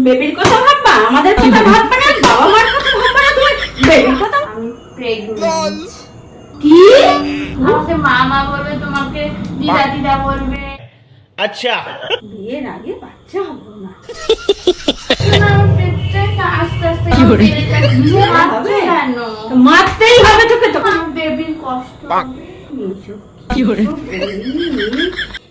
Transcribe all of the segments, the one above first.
বেবির কথা ভাববা, আমাদের কথা ভাববা না, বাবা মার কথা ভাববা না, তুমি বেবির কথা। আমি প্রেগন্যান্ট। কি? আমাকে মামা বলবে, তোমাকে দিদা দিদা বলবে। আচ্ছা, বিয়ের আগে বাচ্চা হবো না। আমার পেটটা আস্তে আস্তে বেড়ে যাচ্ছে। হবে? কেন? মারতেই হবে তোকে তো। আমার বেবির কষ্ট হবে।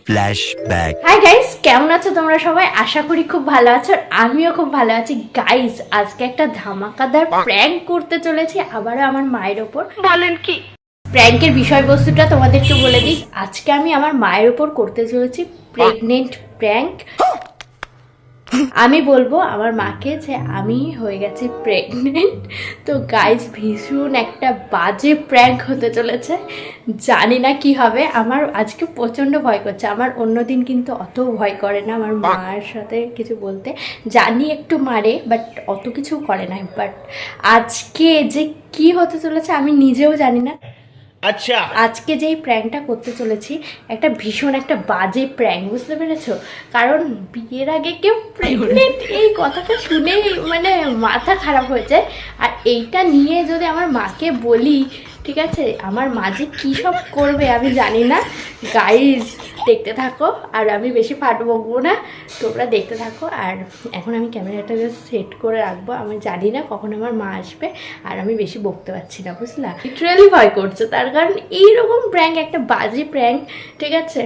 ফ্ল্যাশব্যাক। হাই গাইস, কেমন আছো তোমরা সবাই? আশা করি খুব ভালো আছো। আর আমিও খুব ভালো আছি। গাইস, আজকে একটা ধামাকাদার প্র্যাঙ্ক করতে চলেছি আবারও আমার মায়ের ওপর। বলেন কি? প্র্যাঙ্কের বিষয়বস্তুটা তোমাদের একটু বলে দিই। আজকে আমি আমার মায়ের ওপর করতে চলেছি প্রেগনেন্ট প্র্যাঙ্ক। আমি বলবো আমার মাকে যে আমি হয়ে গেছি প্রেগনেন্ট। তো গাইজ, ভীষণ একটা বাজে প্র্যাঙ্ক হতে চলেছে। জানি না কি হবে। আমার আজকে প্রচণ্ড ভয় করছে। আমার অন্যদিন কিন্তু অত ভয় করে না আমার মার সাথে কিছু বলতে। জানি একটু মারে, বাট অত কিছু করে না। বাট আজকে যে কি হতে চলেছে আমি নিজেও জানি না। আচ্ছা, আজকে যেই প্র্যাঙ্কটা করতে চলেছি একটা ভীষণ একটা বাজে প্র্যাঙ্ক, বুঝতে পেরেছো? কারণ বিয়ের আগে কেউ প্রেগনেন্ট এই কথাটা শুনে মানে মাথা খারাপ হয়ে যায়। আর এইটা নিয়ে যদি আমার মাকে বলি, ঠিক আছে, আমার মা যে কী সব করবে আমি জানি না। গাইজ, দেখতে থাকো। আর আমি বেশি ফাট বকবো না, তোমরা দেখতে থাকো। আর এখন আমি ক্যামেরাটা জাস্ট সেট করে রাখবো। আমি জানি না কখন আমার মা আসবে। আর আমি বেশি বকতে পারছি না, বুঝলা? লিটারালি ভয় করছে। তার কারণ এইরকম প্র্যাঙ্ক, একটা বাজে প্র্যাঙ্ক, ঠিক আছে,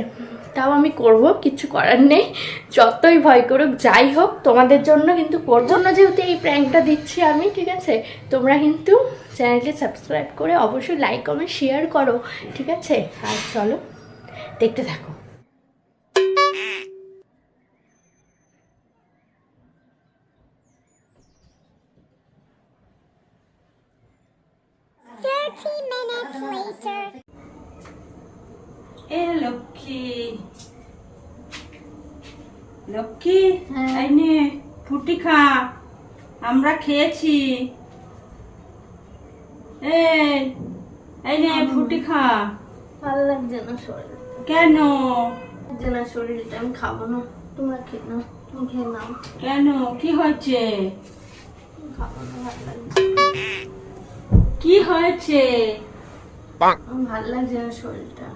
তাও আমি করব, কিছু করার নেই। যতই ভয় করুক, যাই হোক, তোমাদের জন্য কিন্তু করবো না। যেহেতু এই প্র্যাঙ্কটা দিচ্ছি আমি, ঠিক আছে, তোমরা কিন্তু চ্যানেলটি সাবস্ক্রাইব করে অবশ্যই লাইক কমেন্ট শেয়ার করো, ঠিক আছে? আর চলো দেখতে থাকো। এ লক্ষ্মী, লক্ষ্মী, হ্যাঁ। এই নে ফুটি খা, আমরা খেয়েছি। এই নে ফুটি খা। ভালো লাগছে না শরীর, কেন? লাগছে না শরীরটা, আমি খাবো না। তোমরা খেয়ে নাও, তুমি খেয়ে নাও। কেন, কি হয়েছে? খাবো না, ভালো লাগছে। কি হয়েছে? আমার ভালো লাগছে না শরীরটা।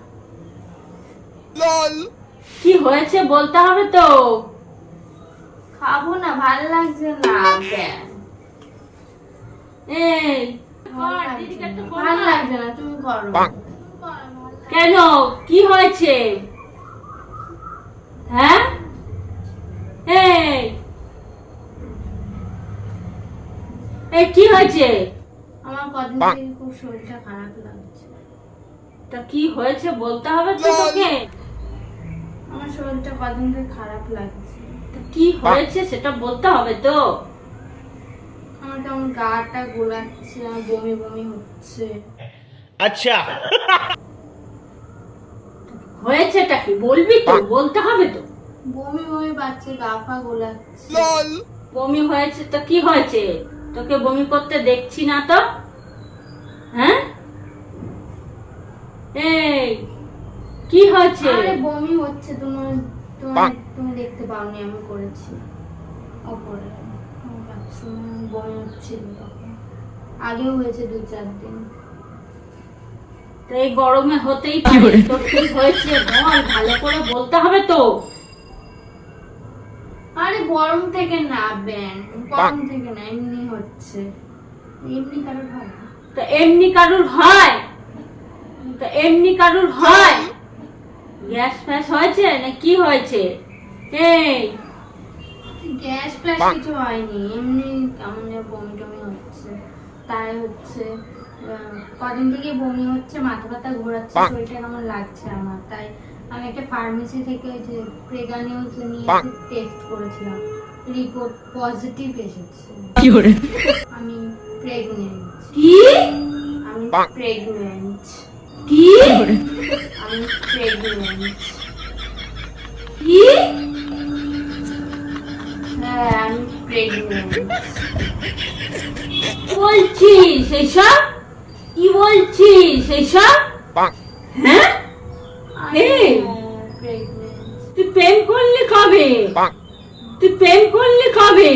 কি হয়েছে বলতে হবে তো। খাবো না, ভালো লাগছে না। এই ভালো লাগছে না, তুমি করো। কেন, কি হয়েছে? হ্যাঁ, এই কি হয়েছে? আমার কদিন থেকে খুব শরীরটা খারাপ লাগছে। তা কি হয়েছে বলতে হবে তো তোকে। আমার শরীরটা কদিন থেকে খারাপ লাগছে। তা কি হয়েছে সেটা বলতে হবে তো। আমার কেমন গাটা গোলাচ্ছে, আমার বমি বমি হচ্ছে। আচ্ছা, হয়েছেটা কি বলবি তো, বলতে হবে তো। বমি বমি পাচ্ছে, গা পা গোলাচ্ছে। বমি হয়েছে তো কি হয়েছে? তোকে বমি করতে দেখছি না তো। হ্যাঁ, এই কি হয়েছে? আরে বমি হচ্ছে, তুমি দেখতে পাওনি আমি করেছি ওপরে। বমি হচ্ছিল তখন, আগেও হয়েছে 2-4 দিন। তো এই গরমে হতেই পারে। তো কি হয়েছে বল, ভালো করে বলতে হবে তো। আরে গরম থেকে না বেন, গরম থেকে না, এমনি হচ্ছে। এমনি কারোর হয় না। তো এমনি কারুর হয়? তো এমনি কারুর হয়? গ্যাস ফ্যাস হয়েছে না কি হয়েছে? এই গ্যাস ফ্ল্যাশ কিছু হয়নি, এমনি কেমন যেন বমি টমি হচ্ছে। তাই হচ্ছে কদিন থেকে বমি হচ্ছে, মাথা ব্যথা ঘোরাচ্ছে, শরীরটা কেমন লাগছে আমার। তাই আমি একটা ফার্মেসি থেকে যে প্রেগানিউজ নিয়ে টেস্ট করেছিলাম, রিপোর্ট পজিটিভ এসেছে। আমি প্রেগনেন্ট। কি? আমি প্রেগনেন্ট। কি? আমি প্রেগনেন্ট। কি? হ্যাঁ, আমি প্রেগনেন্ট। বলছিস এইসব? কি বলছিস এইসব? হ্যাঁ, এই, তুই প্রেম করলি কবে? তুই প্রেম করলি কবে?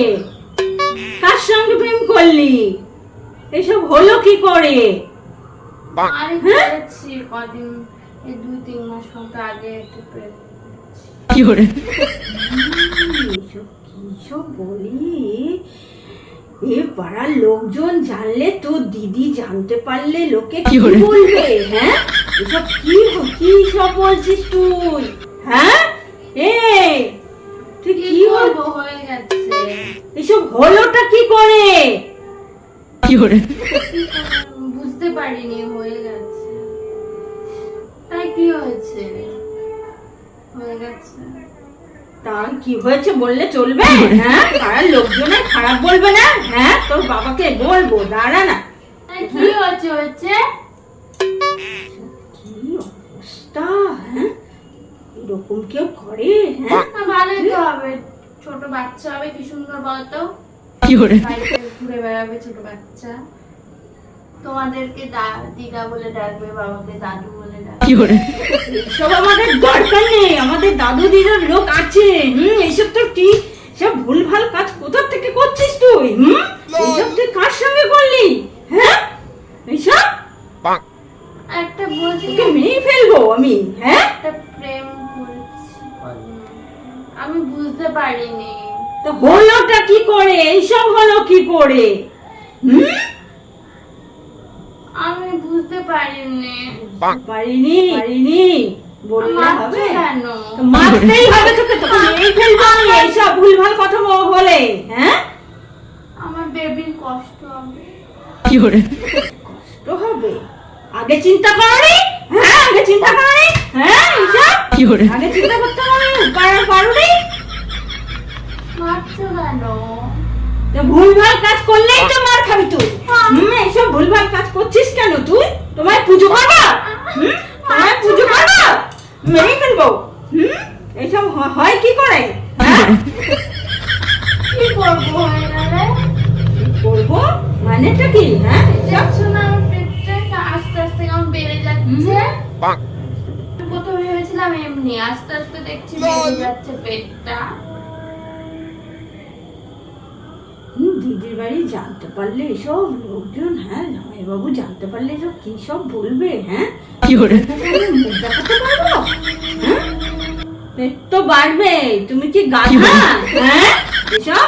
কার সঙ্গে প্রেম করলি? এসব হলো কি করে? আরে হ্যাঁ? করেছি কদিন, এই 2-3 মাস মতো আগে একটু প্রেম কিসব বলি? এ পাড়ার লোকজন জানলে, তোর দিদি জানতে পারলে লোকে কি বলবে? হ্যাঁ, এসব কি সব বলছিস তুই? হ্যাঁ, তুই কি কি করবো, হয়ে গেছে। এসব হলোটা কি করে? বুঝতে পারিনি হয়ে গেছে। তাই কি হয়েছে? হয়ে গেছে। তার কি হয়েছে বললে চলবে? হ্যাঁ, পাড়ার লোকজনের খারাপ বলবে না? হ্যাঁ, তোর বাবাকে বলবো, দাঁড়া না। তাই কি হয়েছে? হয়েছে কি অবস্থা? হ্যাঁ, এরকম কেউ করে? হ্যাঁ, ভালোই তো হবে, ছোট বাচ্চা হবে, কি সুন্দর বলতো, বাড়িতে ঘুরে বেড়াবে ছোট বাচ্চা। তোমাদেরকে দিদা বলে ডাকবে, বাবাকে দাদু বলে ডাকবে। এসব আমাদের দরকার নেই, আমাদের দাদু দিদার লোক আছে। এইসব তো কি সব ভুলভাল কাজ কোথা থেকে করছিস তুই? এইসব তুই কার সঙ্গে করলি? হ্যাঁ, এইসব একটা বলছি তোকে মেরে ফেলবো আমি। হ্যাঁ, একটা প্রেম করেছি কদিন আগে। আমি বুঝতে পারিনি। তো হলোটা কি করে? এইসব হলো কি করে? আমি বুঝতে পারিনি। পারিনি বললে মারছো হবে? কেন? তো মারতেই হবে তোকে, তোকে মেরে ফেলবো আমি এইসব ভুলভাল কথা হলে। হ্যাঁ, আমার বেবির কষ্ট হবে। কষ্ট হবে? আগে চিন্তা করনি? হ্যাঁ, আগে চিন্তা করনি? হ্যাঁ, এইসব আগে চিন্তা করতে হবে, পারোনি? মারছো কেন? তো ভুলভাল কাজ করলেই তো মার খাবি তুই। এইসব ভুলভাল কাজ করছিস কেন তুই? তোমায় পুজো করবো? তোমায় পুজো করবো? মেরে ফেলবো। এইসব হয় কি করে? হ্যাঁ, কি করবো হয়ে গেলে? করবো মানেটা কি? হ্যাঁ, এইসব দেখছো না আমার পেটটা আস্তে আস্তে কেমন বেড়ে যাচ্ছে। প্রথমে ভেবেছিলাম এমনি, আস্তে আস্তে দেখছি বেড়ে যাচ্ছে পেটটা। দিদির বাড়ি জানতে পারলে এসব লোকজন, হ্যাঁ জামাইবাবু জানতে পারলে এসব কি সব বলবে? হ্যাঁ, আমি মুখ দেখাতে পারবো? হ্যাঁ, পেট তো বাড়বে। তুমি কি গাধা? হ্যাঁ, এসব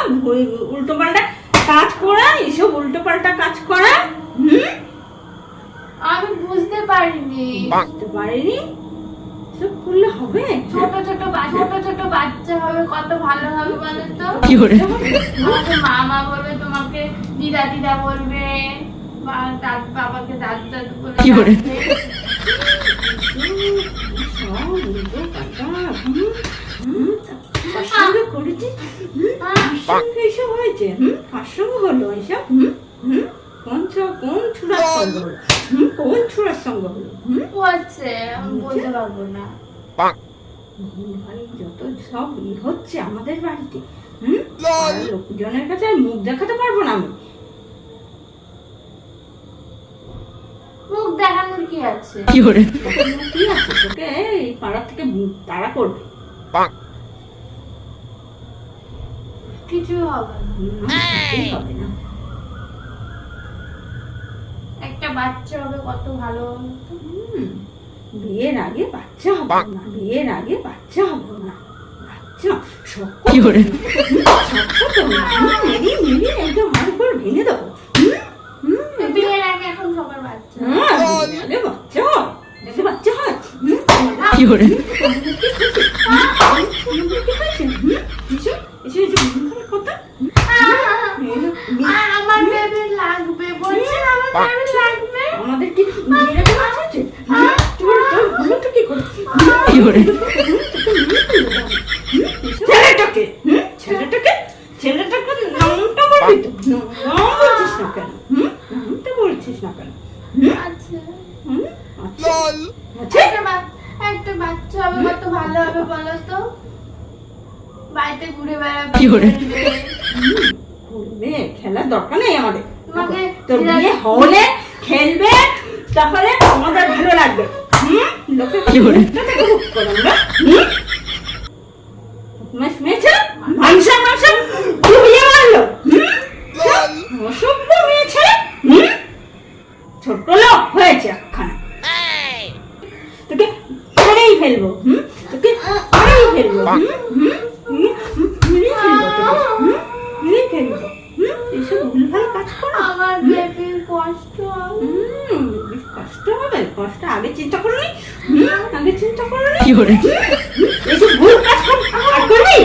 উল্টো পাল্টা কাজ করা, এসব উল্টো পাল্টা কাজ করা। আমি বুঝতে পারিনি। বুঝতে পারিনি? সব করলে হবে? ছোট ছোট বাচ্চা হবে, কত ভালো হবে বলো তো। আমাকে মামা বলবে, তোমাকে দিদা দিদা বলবে, বাবাকে দাদু দাদু বলে ডাকবে। সব উল্টো পাল্টা। কার সঙ্গে করেছিস? কার সঙ্গে এসব হয়েছে? কার সঙ্গে হলো এসব? কোন ছুড়ার সঙ্গে হলো? কোন ছুড়ার সঙ্গে হলো? ও আছে, আমি বলতে পারবো না। ভুলভাল যত সব হচ্ছে আমাদের বাড়িতে। লোকজনের কাছে আর মুখ দেখাতে পারবো না আমি। মুখ দেখানোর কি আছে? কি আছে? তোকে এই পাড়া থেকে তাড়া করবে। কিছু হবে না। কিছুই হবে না। একটা বাচ্চা হবে, কত ভালো হবে তো। বিয়ের আগে বাচ্চা হবে না, বিয়ের আগে বাচ্চা হবে না। বাচ্চা শক্ত তো মেরি একদম হাড় করে ভেঙে দেবো। বিয়ের আগে এখন সবার বাচ্চা। বিয়ের আগে বাচ্চা হয়, আগে বাচ্চা হয়। আমার বেবি লাগবে, বলছি আমার বেবি লাগবে। আমাদের কি বিয়ের আগে বাচ্চা আছে? তোর হলোটা কি করে? ছেলেটাকে নামটা বলবি তো? নাম বলছিস না কেন? নামটা বলছিস না কেন? আচ্ছা, আচ্ছা, একটা বাচ্চা হবে, কত ভালো হবে বলো তো। বাড়িতে ঘুরে বেড়াবে, বলবে খেলার দরকার নেই আমাদের। তোমাকে তোর বিয়ে হলে খেলবে, তাহলে আমাদের ভালো লাগবে। লোকে ছোট লোক হয়েছে একখানা, তোকে মেরেই ফেলবো। তোকে মেরেই ফেলবো। মেরেই ফেলবো তোকে। মেরেই ফেলবো। এইসব ভুলভাল কাজ করো। আমার বেবির কষ্ট হবে। কষ্ট হবে? কষ্ট আগে চিন্তা করনি? আগে চিন্তা করনি? এইসব ভুল কাজ করবি?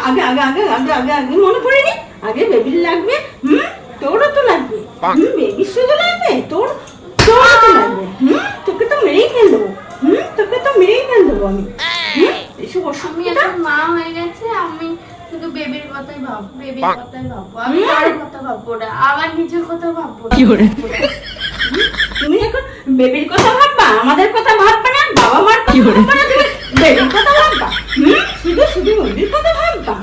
আগে আগে আগে আগে আগে আগে মনে পড়েনি? আগে বেবির লাগবে, তোরও তো লাগবে। বেবির শুধু লাগবে, তোরও তো লাগবে। তোকে তো মেরেই ফেল দেবো। তোকে তো মেরেই ফেল দেবো আমি। এসব আমি অসুবিধা। এখন মা হয়ে গেছে, আমি শুধু বেবির কথাই ভাববো, বেবির কথাই ভাববো। আমি কারোর কথা ভাববো না, আমার নিজের কথা ভাববো না। তুমি এখন বেবির কথা ভাববা, আমাদের কথা ভাববা না, বাবা মার কথা ভাববা না, তুমি বেবির কথা ভাববা। শুধু শুধু বেবির কথা ভাববা।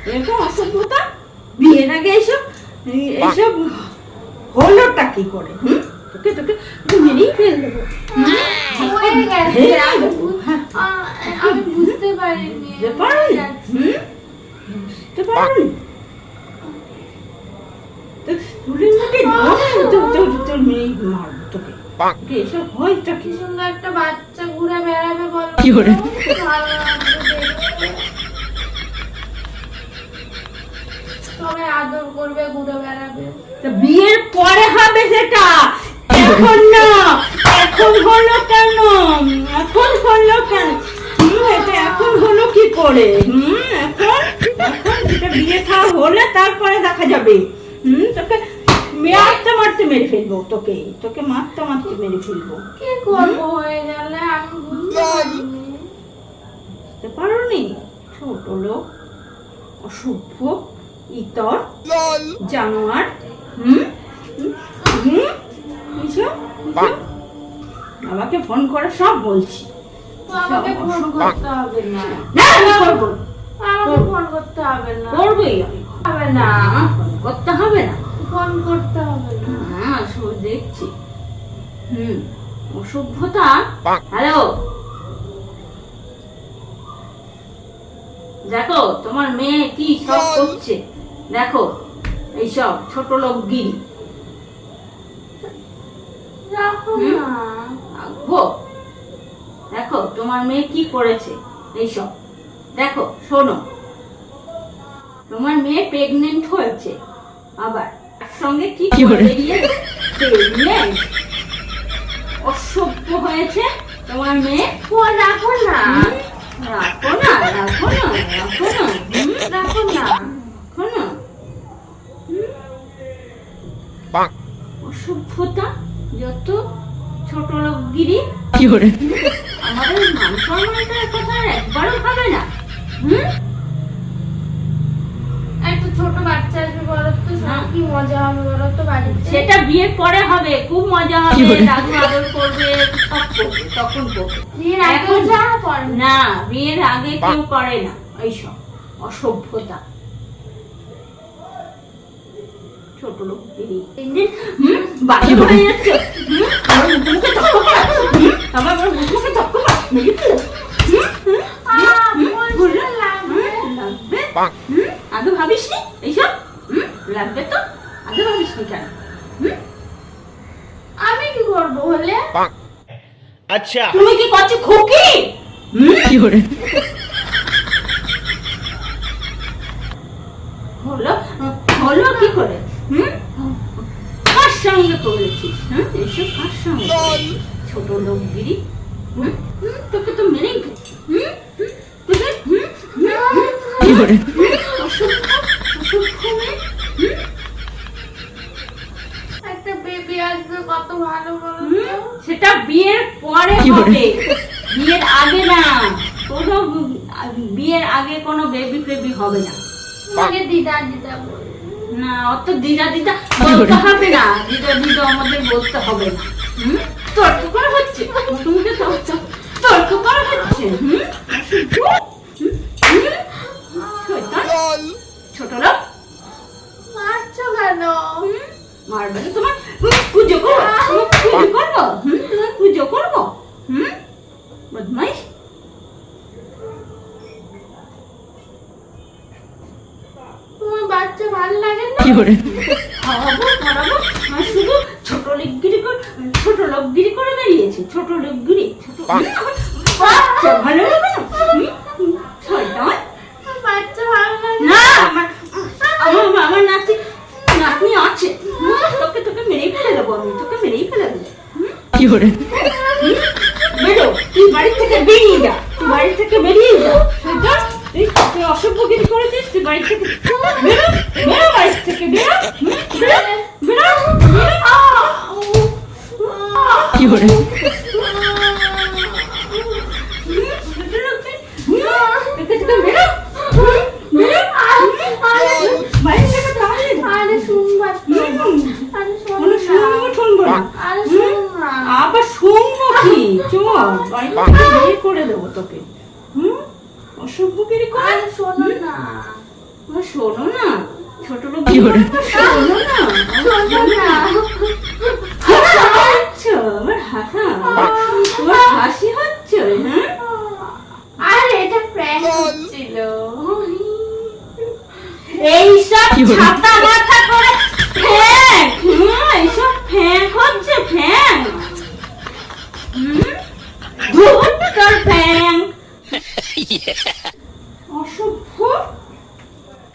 এরকম অসভ্যতা। বিয়ের আগে এইসব এইসব হলোটা কি করে? তোকে তোকে মেরেই ফেল দেবো। হয়ে গেছে, আমি বুঝতে পারিনি। বুঝতে পারোনি? বুঝতে পারোনি? চুলের মুঠে তোর মেরেই মারবো তোকে। এসব হয়টা কি? কি সুন্দর একটা বাচ্চা ঘুরে বেড়াবে বলো, ভালো লাগবে দেখতে। সবাই আদর করবে, ঘুরে বেড়াবে। বিয়ের পরে হবে সেটা, এখন না। এখন হলো কেন? এখন হলো কেন? এটা এখন হলো কি করে? এখন এখন যেটা বিয়ে খাওয়া হলে তারপরে দেখা যাবে। তোকে মারতে মারতে মেরে ফেলবো। তোকে তোকে মারতে মারতে মেরে ফেলবো। কি করবো হয়ে গেলে? আমি বুঝতে পারিনি। বুঝতে পারোনি? ছোট লোক, অসভ্য, ইতর, জানোয়ার। বাবাকে ফোন করে সব বলছি। আমাকে ফোন করতে হবে না। আমি করবো। আমাকে ফোন করতে হবে না। করবোই আমি। হবে না, ফোন করতে হবে না। ফোন করতে হবে না। সব দেখছি। অসভ্যতা। হ্যালো, দেখো তোমার মেয়ে কি সব করছে। দেখো এইসব ছোট লোক গিরি। রাখো না। রাখবো? দেখো তোমার মেয়ে কি করেছে। এইসব দেখো, শোনো, তোমার মেয়ে প্রেগনেন্ট হয়েছে, আবার তার সঙ্গে কি করে বেরিয়েছে? প্রেগনেন্ট। অসভ্য হয়েছে তোমার মেয়ে। ফোন রাখো না। রাখো না, রাখো না, রাখো না, রাখো না। রাখো না। অসভ্যতা, যত ছোট লোকগিরি। আমাদের মান সম্মানটার কথা একবারও ভাবে না। একটা ছোট বাচ্চা আসবে বলো তো, কি মজা হবে বলো তো বাড়িতে? সেটা বিয়ের পরে হবে, খুব মজা হবে, দাদু আদর করবে, সব করবে, তখন করবে। বিয়ের আগে যা করে না, বিয়ের আগে কেউ করে না এইসব অসভ্যতা। ছোট লোক বাড়ি হয়ে যাচ্ছে। মুখে তক্ক করা, আমার মুখে তক্ক করা, লাগবে। আগে ভাবিস নি এইসব? লাগবে তো, আগে ভাবিস নি কেন? আমি কি করবো হলে? अच्छा তুমি কি করছো খুকি? হলো হলো কি করে? কার সঙ্গে করেছিস? এসব কার সঙ্গে? ছোট লোকগিরি। তোকে তো মেরেই একটা বেবি আসবে, কত ভালো বলো তো? সেটা বিয়ের পরে হবে, বিয়ের আগে না। কোনো বিয়ের আগে কোনো বেবি ফেবি হবে না। আমাকে দিদা দিদা বলে। না, অত দিদা দিদা বলতে হবে না। দিদা দিদা আমাদের বলতে হবে না। তোর কি করে হচ্ছে? মুখে তো তর্ক করা হচ্ছে শয়তান, ছোট লোক। মারছো কেন? মারবে না তোমার পুজো করবো, পুজো করবো, তোমার পুজো করবো, বদমাইশ। তোমার বাচ্চা ভালো লাগে না? খাওয়াবো খাওয়াবো, আর শুধু ছোট লোকগিরি করে বেরিয়েছে, ছোট লোকগিরি, বাচ্চা ভালো লাগে না? শয়তান। বাচ্চা ভালো লাগে না, আমার নাতনি আছে, তোকে মেরেই ফেলে দেবো আমি, তোকে মেরেই ফেলে দেবো। বেরো, তুই বাড়ি থেকে বেরিয়ে যা, তুই বাড়ি থেকে বেরিয়ে যা। শয়তান, তুই অসভ্যগিরি করেছিস, তুই বাড়ি থেকে বেরো, বেরো বাড়ি থেকে, বেরো, বেরো, বেরো, আবার শুনবো কি? চল বাড়ি থেকে বের করে দেবো তোকে। অসভ্যগিরি করে। শোনো না, শোনো না, ছোট লোক শোনো না, আচ্ছা, আমার হাসি হচ্ছে, হ্যাঁ? আর এটা প্র্যাঙ্ক হচ্ছিল। এইসব ছাতা মাথা করে ফ্যাঙ্ক, এইসব ফ্যাঙ্ক হচ্ছে, ফ্যাঙ্ক। ধুর তোর ফ্যাঙ্ক, অসভ্য।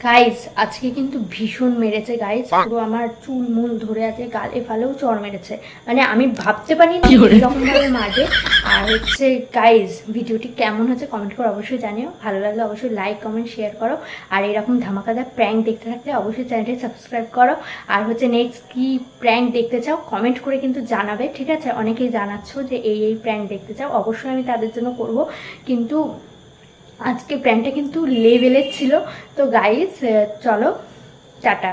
গাইস আজকে কিন্তু ভীষণ মেরেছে গাইস, পুরো আমার চুল মুল ধরে আছে, গালে ফালেও চড় মেরেছে, মানে আমি ভাবতে পারিনি এরকম ভাবে মারবে। আর হচ্ছে গাইস ভিডিওটি কেমন হচ্ছে কমেন্ট করে অবশ্যই জানিও, ভালো লাগলে অবশ্যই লাইক কমেন্ট শেয়ার করো, আর এরকম ধামাকাদার প্র্যাঙ্ক দেখতে থাকলে অবশ্যই চ্যানেলটি সাবস্ক্রাইব করো। আর হচ্ছে নেক্সট কি প্র্যাঙ্ক দেখতে চাও কমেন্ট করে কিন্তু জানাবে, ঠিক আছে? অনেকেই জানাচ্ছ যে এই প্র্যাঙ্ক দেখতে চাও, অবশ্যই আমি তাদের জন্য করব, কিন্তু আজকে প্র্যাঙ্কটা কিন্তু লেভেলের ছিল। তো গাইস চলো টাটা।